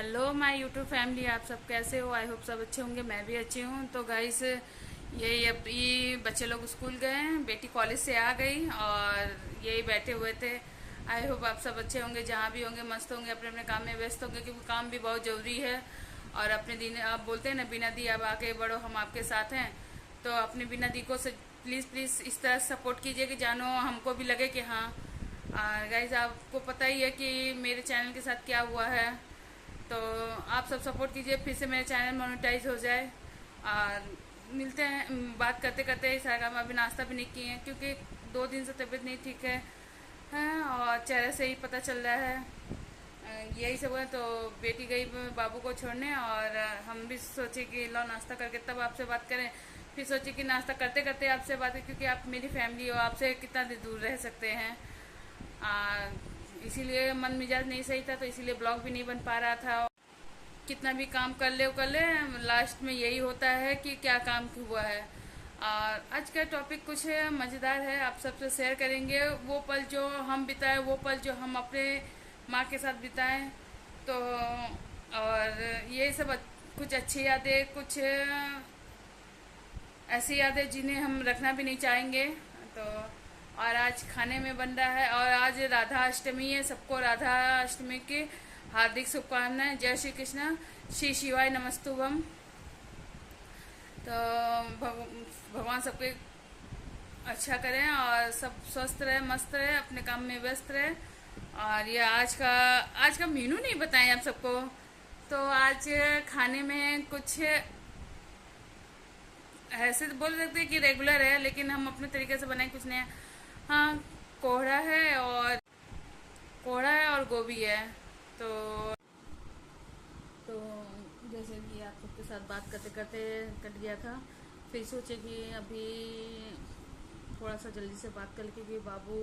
Hello my YouTube family, आप सब कैसे हो? आई होप सब अच्छे होंगे। मैं भी अच्छी हूँ। तो गाइस, यही अभी बच्चे लोग स्कूल गए हैं, बेटी कॉलेज से आ गई और यही बैठे हुए थे। आई होप आप सब अच्छे होंगे, जहाँ भी होंगे मस्त होंगे, अपने अपने काम में व्यस्त होंगे, क्योंकि काम भी बहुत ज़रूरी है। और अपने दिन आप बोलते हैं ना, बिना दी आप आगे बढ़ो, हम आपके साथ हैं। तो अपनी बिना दी को प्लीज़ प्लीज़ इस तरह सपोर्ट कीजिए कि जानो हमको भी लगे कि हाँ। गाइज, आपको पता ही है कि मेरे चैनल के साथ क्या हुआ है। तो आप सब सपोर्ट कीजिए, फिर से मेरा चैनल मोनेटाइज हो जाए। और मिलते हैं, बात करते करते सारा काम। अभी नाश्ता भी नहीं किए हैं, क्योंकि 2 दिन से तबीयत नहीं ठीक है। हैं, और चेहरे से ही पता चल रहा है। यही सब है। तो बेटी गई बाबू को छोड़ने, और हम भी सोचे कि लो नाश्ता करके तब आपसे बात करें। फिर सोचे कि नाश्ता करते करते आपसे बात है, क्योंकि आप मेरी फैमिली हो, आपसे कितना देर दूर रह सकते हैं। इसीलिए मन मिजाज नहीं सही था, तो इसीलिए ब्लॉग भी नहीं बन पा रहा था। कितना भी काम कर ले, लास्ट में यही होता है कि क्या काम हुआ है। और आज का टॉपिक कुछ मज़ेदार है, आप सबसे शेयर करेंगे वो पल जो हम बिताए, वो पल जो हम अपने माँ के साथ बिताएं। तो और ये सब कुछ अच्छी यादें, कुछ ऐसी यादें जिन्हें हम रखना भी नहीं चाहेंगे। तो और आज खाने में बन रहा है, और आज राधा अष्टमी है। सबको राधा अष्टमी की हार्दिक शुभकामनाएं। जय श्री कृष्ण, श्री शिवाय नमस्तुभम। तो भगवान सबके अच्छा करें, और सब स्वस्थ रहे, मस्त रहे, अपने काम में व्यस्त रहे। और ये आज का मेनू नहीं बताएं आप सबको। तो आज खाने में कुछ ऐसे तो बोल सकते हैं कि रेगुलर है, लेकिन हम अपने तरीके से बनाए कुछ नया। हाँ, कोहड़ा है, और गोभी है। तो तो जैसे कि आप सबके साथ बात करते करते कट गया था। फिर सोचे कि अभी थोड़ा सा जल्दी से बात कर ले, क्योंकि बाबू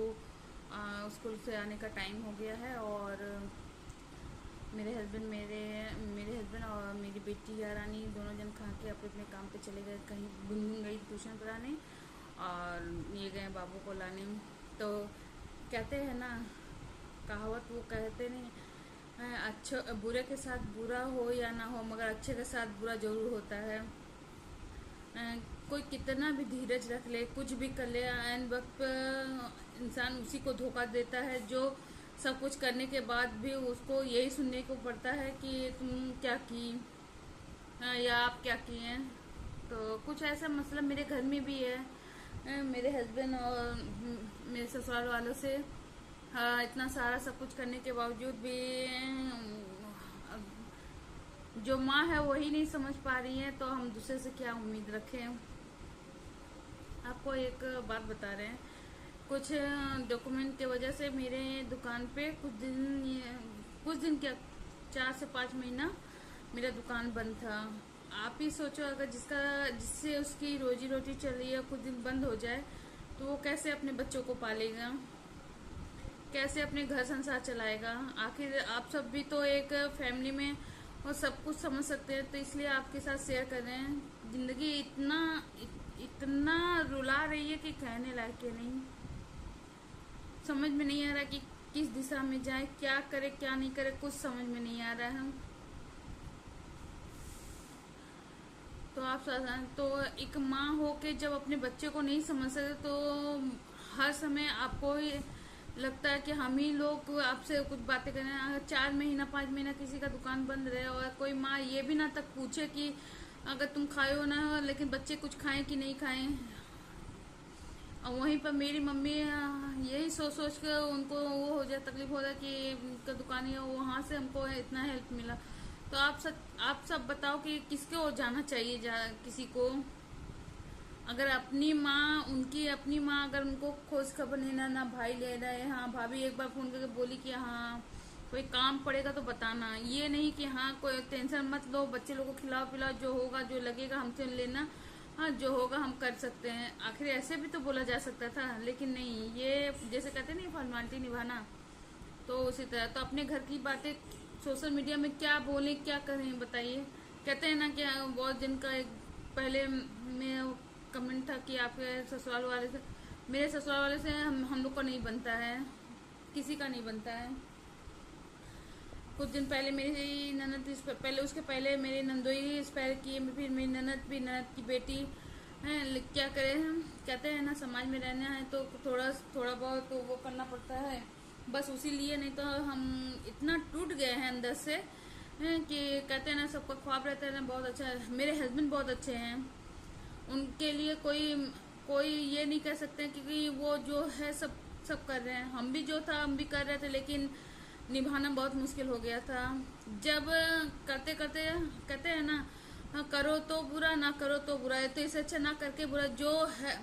स्कूल से आने का टाइम हो गया है। और मेरे हस्बैंड और मेरी बेटी रानी दोनों जन खा के अपने अपने काम पे चले गए। कहीं गुनगुन गई ट्यूशन पढ़ाने, और ये गए बाबू को लाने। तो कहते हैं ना, कहावत वो कहते नहीं, अच्छे बुरे के साथ बुरा हो या ना हो, मगर अच्छे के साथ बुरा जरूर होता है। कोई कितना भी धीरज रख ले, कुछ भी कर ले, एन वक्त पर इंसान उसी को धोखा देता है, जो सब कुछ करने के बाद भी उसको यही सुनने को पड़ता है कि तुम क्या की, या आप क्या किए हैं। तो कुछ ऐसा मसला मेरे घर में भी है। मेरे हस्बैंड और मेरे ससुराल वालों से, हाँ, इतना सारा सब कुछ करने के बावजूद भी जो माँ है वही नहीं समझ पा रही है, तो हम दूसरे से क्या उम्मीद रखें। आपको एक बात बता रहे हैं, कुछ डॉक्यूमेंट के वजह से मेरे दुकान पे कुछ दिन क्या, 4 से 5 महीना मेरा दुकान बंद था। आप ही सोचो, अगर जिससे उसकी रोजी रोटी चल रही है कुछ दिन बंद हो जाए, तो वो कैसे अपने बच्चों को पालेगा, कैसे अपने घर संसार चलाएगा। आखिर आप सब भी तो एक फैमिली में और सब कुछ समझ सकते हैं। तो इसलिए आपके साथ शेयर कर रहे हैं। जिंदगी इतना रुला रही है कि कहने लायक के नहीं। समझ में नहीं आ रहा कि किस दिशा में जाए, क्या करे क्या नहीं करे, कुछ समझ में नहीं आ रहा है। तो तो एक माँ हो के जब अपने बच्चे को नहीं समझ सकते, तो हर समय आपको लगता है कि हम ही लोग आपसे कुछ बातें करें। अगर 4 महीना 5 महीना किसी का दुकान बंद रहे, और कोई माँ ये भी ना तक पूछे कि अगर तुम खाए हो ना, लेकिन बच्चे कुछ खाएं कि नहीं खाएं। और वहीं पर मेरी मम्मी यही सोच सोच कर उनको वो हो जाए, तकलीफ हो जाए कि उनका दुकान है, वहाँ से हमको इतना हेल्प मिला। तो आप सब बताओ कि किसके ओर जाना चाहिए, किसी को। अगर अपनी माँ, उनकी अपनी माँ अगर उनको खोज खबर नहीं ना भाई ले रहा है, हाँ भाभी एक बार फोन करके बोली कि हाँ कोई काम पड़ेगा तो बताना, ये नहीं कि हाँ कोई टेंशन मत लो, बच्चे लोगों को खिलाओ पिलाओ, जो होगा जो लगेगा हमसे लेना, हाँ जो होगा हम कर सकते हैं। आखिर ऐसे भी तो बोला जा सकता था, लेकिन नहीं, ये जैसे कहते नहीं फॉर्मेलिटी निभाना, तो उसी तरह। तो अपने घर की बातें सोशल मीडिया में क्या बोलें क्या करें, बताइए। कहते हैं ना कि बहुत दिन का एक पहले में कमेंट था कि आपके ससुराल वाले से, मेरे ससुराल वाले से हम लोग का नहीं बनता है, किसी का नहीं बनता है। कुछ दिन पहले मेरी ननद पहले, उसके पहले मेरी नंदोई एक्सपायर की, फिर मेरी ननद भी, ननद की बेटी है। क्या करें, हम कहते हैं ना समाज में रहना है तो थोड़ा थोड़ा बहुत तो वो करना पड़ता है, बस उसी लिए। नहीं तो हम इतना टूट गए हैं अंदर से हैं कि कहते हैं ना सबका ख्वाब रहता है ना बहुत अच्छा है। मेरे हस्बैंड बहुत अच्छे हैं, उनके लिए कोई कोई ये नहीं कह सकते क्योंकि वो जो है सब सब कर रहे हैं। हम भी जो था हम भी कर रहे थे, लेकिन निभाना बहुत मुश्किल हो गया था। जब करते करते कहते हैं ना, हाँ, करो तो बुरा, ना करो तो बुरा है, तो इससे अच्छा ना करके बुरा। जो है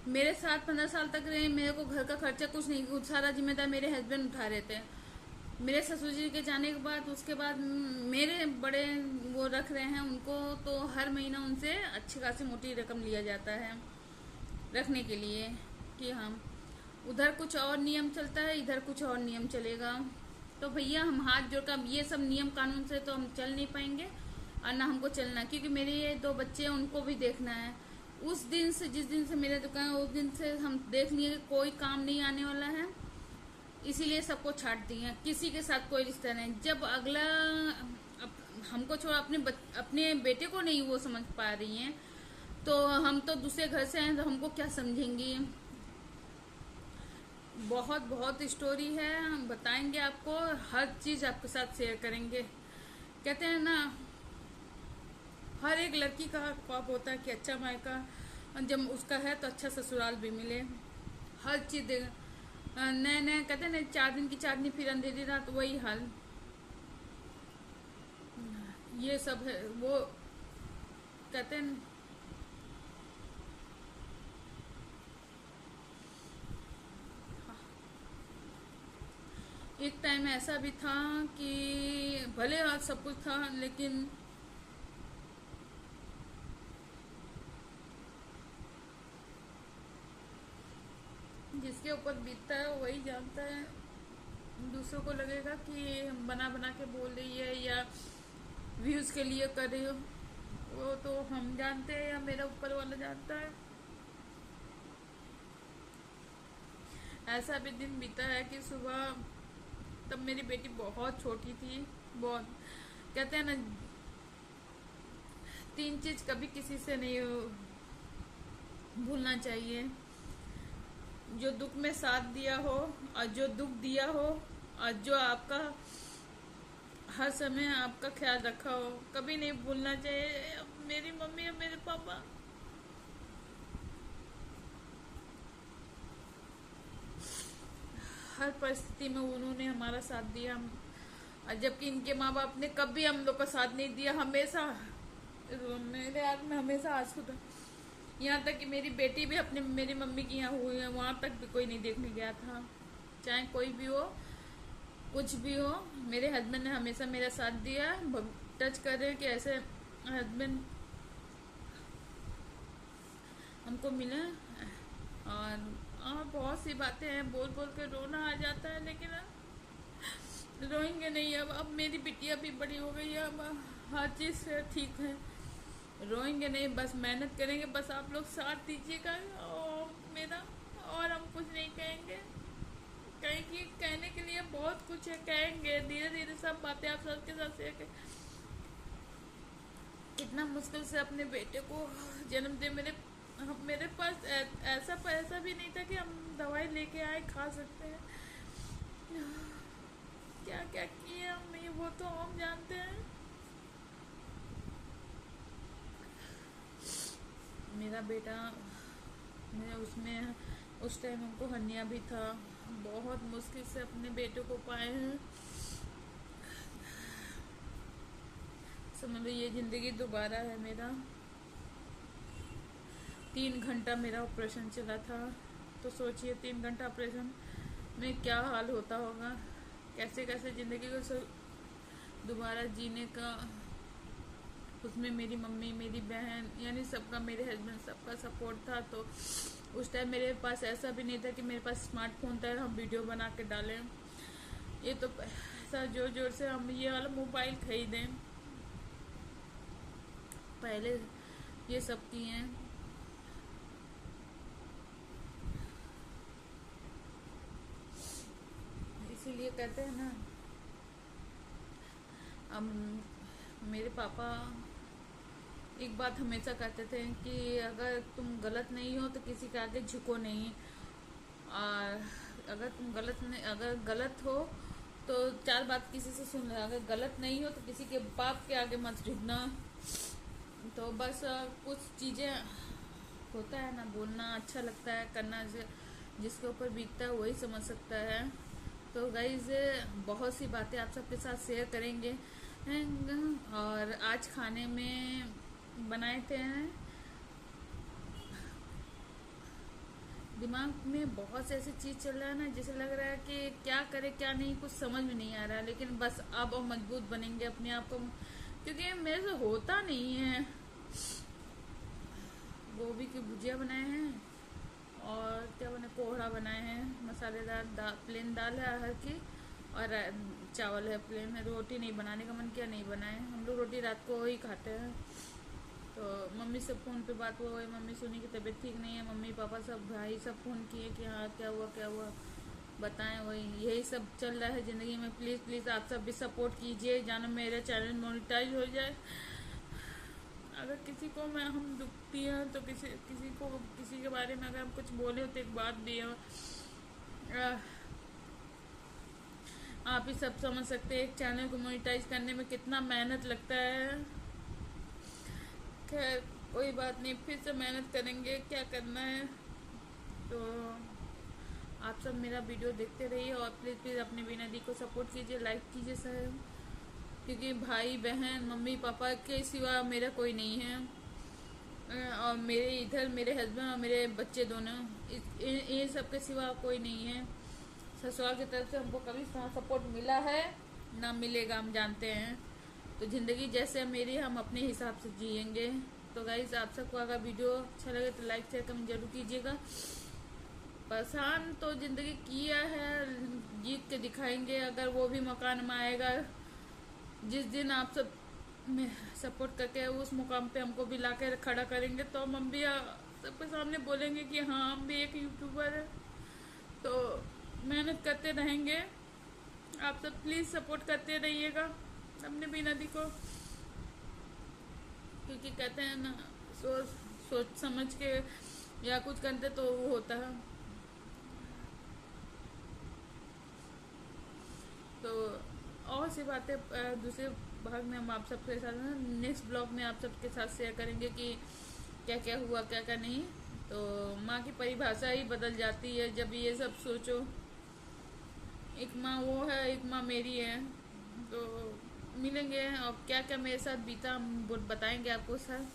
मेरे साथ 15 साल तक रहे, मेरे को घर का खर्चा कुछ नहीं, सारा जिम्मेदार मेरे हस्बैंड उठा रहे थे। मेरे ससुर जी के जाने के बाद, उसके बाद मेरे बड़े वो रख रहे हैं उनको, तो हर महीना उनसे अच्छी खासी मोटी रकम लिया जाता है रखने के लिए कि हम उधर कुछ और नियम चलता है, इधर कुछ और नियम चलेगा। तो भैया हम हाथ जोड़कर, ये सब नियम कानून से तो हम चल नहीं पाएंगे और ना हमको चलना, क्योंकि मेरे ये 2 बच्चे हैं, उनको भी देखना है। उस दिन से, जिस दिन से मेरे दुकान, उस दिन से हम देख लिए कोई काम नहीं आने वाला है, इसीलिए सबको छाट दिए। किसी के साथ कोई रिश्ता नहीं। जब अगला हमको छोड़ा अपने बेटे को नहीं वो समझ पा रही हैं, तो हम तो दूसरे घर से हैं, तो हमको क्या समझेंगी। बहुत बहुत स्टोरी है, हम बताएंगे आपको, हर चीज़ आपके साथ शेयर करेंगे। कहते हैं ना, हर एक लड़की का ख्वाब होता है कि अच्छा मायका जब उसका है तो अच्छा ससुराल भी मिले, हर चीज़ नए नए। कहते हैं ना, 4 दिन की चांदनी फिर अंधेरी रात, वही हाल ये सब है। वो कहते हैं एक टाइम ऐसा भी था कि भले आज सब कुछ था, लेकिन जिसके ऊपर बीतता है वही जानता है। दूसरों को लगेगा कि हम बना बना के बोल रही है या व्यूज के लिए कर रही हो, वो तो हम जानते हैं या मेरा ऊपर वाला जानता है। ऐसा भी दिन बीता है कि सुबह, तब मेरी बेटी बहुत छोटी थी, बहुत। कहते हैं ना, 3 चीज कभी किसी से नहीं भूलना चाहिए, जो दुख में साथ दिया हो, और जो दुख दिया हो, और जो आपका हर समय आपका ख्याल रखा हो, कभी नहीं भूलना चाहिए। मेरी मम्मी और मेरे पापा हर परिस्थिति में उन्होंने हमारा साथ दिया, और जबकि इनके माँ बाप ने कभी हम लोग का साथ नहीं दिया। हमेशा मेरे हाथ में हमेशा आंसू था, यहाँ तक कि मेरी बेटी भी अपने मेरी मम्मी की यहाँ हुई है, वहाँ तक भी कोई नहीं देखने गया था। चाहे कोई भी हो, कुछ भी हो, मेरे हस्बैंड ने हमेशा मेरा साथ दिया। टच कर रहे कि ऐसे हस्बैंड हमको मिले। और बहुत सी बातें हैं, बोल बोल के रोना आ जाता है, लेकिन रोएंगे नहीं। अब मेरी बिटिया भी बड़ी हो गई है, अब हर चीज़ से ठीक है, रोएंगे नहीं, बस मेहनत करेंगे। बस आप लोग साथ दीजिएगा और मेरा, और हम कुछ नहीं कहेंगे। कहेंगे, कहने के लिए बहुत कुछ है, कहेंगे धीरे धीरे सब बातें आप सबके साथ शेयर करें। कितना मुश्किल से अपने बेटे को जन्म दे। मेरे पास ऐसा पैसा भी नहीं था कि हम दवाई लेके आए खा सकते हैं। क्या क्या किए हमने, वो तो हम जानते हैं। मेरा बेटा, मैं उसमें उस टाइम हमको हन्या भी था, बहुत मुश्किल से अपने बेटे को पाए हैं। समझ लो ये ज़िंदगी दोबारा है मेरा। 3 घंटा मेरा ऑपरेशन चला था, तो सोचिए 3 घंटा ऑपरेशन में क्या हाल होता होगा, कैसे कैसे ज़िंदगी को दोबारा जीने का। उसमें मेरी मम्मी, मेरी बहन, यानी सबका, मेरे हस्बैंड, सबका सपोर्ट था। तो उस टाइम मेरे पास ऐसा भी नहीं था कि मेरे पास स्मार्टफोन था हम वीडियो बना के डालें। ये तो पैसा जोर जोर से हम ये वाला मोबाइल खरीदें, पहले ये सब किए हैं। इसीलिए कहते हैं ना, अब मेरे पापा एक बात हमेशा कहते थे कि अगर तुम गलत नहीं हो तो किसी के आगे झुको नहीं, और अगर तुम अगर गलत हो तो चार बात किसी से सुन ले, अगर गलत नहीं हो तो किसी के बाप के आगे मत झुकना। तो बस कुछ चीज़ें होता है ना, बोलना अच्छा लगता है, करना जिसके ऊपर बीतता है वही समझ सकता है। तो गाइज बहुत सी बातें आप सबके साथ शेयर करेंगे। और आज खाने में बनाए थे, दिमाग में बहुत से ऐसी चीज़ चल रहा है ना, जैसे लग रहा है कि क्या करे क्या नहीं, कुछ समझ में नहीं आ रहा है। लेकिन बस अब और मजबूत बनेंगे अपने आप को, क्योंकि मेरे से होता नहीं है। गोभी की भुजिया बनाए हैं और क्या बने, कोहड़ा बनाए हैं, मसालेदार प्लेन दाल है अरहर की, और चावल है प्लेन। रोटी नहीं बनाने का मन किया, नहीं बनाए। हम लोग रोटी रात को ही खाते हैं। तो मम्मी से फ़ोन पे बात हुआ है, मम्मी सुनी की तबीयत ठीक नहीं है, मम्मी पापा सब भाई सब फ़ोन किए कि हाँ क्या हुआ बताएं। वही यही सब चल रहा है ज़िंदगी में। प्लीज़ प्लीज़ आप सब भी सपोर्ट कीजिए, जानो मेरा चैनल मोनेटाइज हो जाए। अगर किसी को हम दुखती हैं तो किसी के बारे में अगर हम कुछ बोले तो एक बात भी है, आप ही सब समझ सकते हैं एक चैनल को मोनेटाइज करने में कितना मेहनत लगता है। खैर कोई बात नहीं, फिर से मेहनत करेंगे, क्या करना है। तो आप सब मेरा वीडियो देखते रहिए और प्लीज़ प्लीज़ अपनी बीना दी को सपोर्ट कीजिए, लाइक कीजिए सर, क्योंकि भाई बहन मम्मी पापा के सिवा मेरा कोई नहीं है। और मेरे इधर मेरे हस्बैंड और मेरे बच्चे दोनों, इन सब के सिवा कोई नहीं है। ससुराल की तरफ से हमको कभी सपोर्ट मिला है ना मिलेगा, हम जानते हैं। तो ज़िंदगी जैसे मेरी हम अपने हिसाब से जिएंगे। तो गाइस आप सबको अगर वीडियो अच्छा लगे तो लाइक शेयर कमेंट जरूर कीजिएगा। परेशान तो ज़िंदगी किया है, जीत के दिखाएंगे। अगर वो भी मकान में आएगा जिस दिन आप सब सपोर्ट करके उस मुकाम पे हमको भी ला कर खड़ा करेंगे, तो हम भी सबके सामने बोलेंगे कि हाँ हम भी एक यूट्यूबर है। तो मेहनत करते रहेंगे, आप सब प्लीज़ सपोर्ट करते रहिएगा अपने बीना दी को, क्योंकि कहते हैं ना सोच समझ के या कुछ करते तो वो होता है। तो और सी बातें दूसरे भाग में हम आप सबके साथ नेक्स्ट ब्लॉग में आप सबके साथ शेयर करेंगे कि क्या क्या हुआ क्या क्या नहीं। तो माँ की परिभाषा ही बदल जाती है जब ये सब सोचो। एक माँ वो है, एक माँ मेरी है। तो मिलेंगे और क्या क्या मेरे साथ बीता हम बताएंगे आपको, सर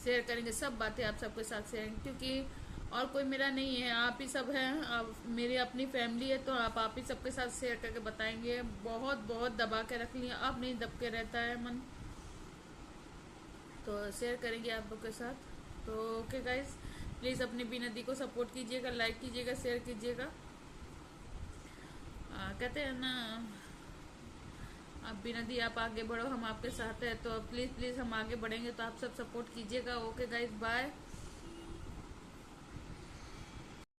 शेयर करेंगे सब बातें आप सबके साथ शेयर, क्योंकि और कोई मेरा नहीं है, आप ही सब हैं। आप मेरी अपनी फैमिली है, तो आप ही सबके साथ शेयर करके बताएंगे। बहुत बहुत दबा के रख लिया, अब नहीं दब के रहता है मन, तो शेयर करेंगे आप लोग के साथ। तो ओके गाइस, प्लीज़ अपनी बीना दी को सपोर्ट कीजिएगा, लाइक कीजिएगा, शेयर कीजिएगा। कहते हैं ना, आप बिना दी आप आगे बढ़ो, हम आपके साथ हैं। तो प्लीज़ प्लीज़ हम आगे बढ़ेंगे, तो आप सब सपोर्ट कीजिएगा। Okay guys, bye.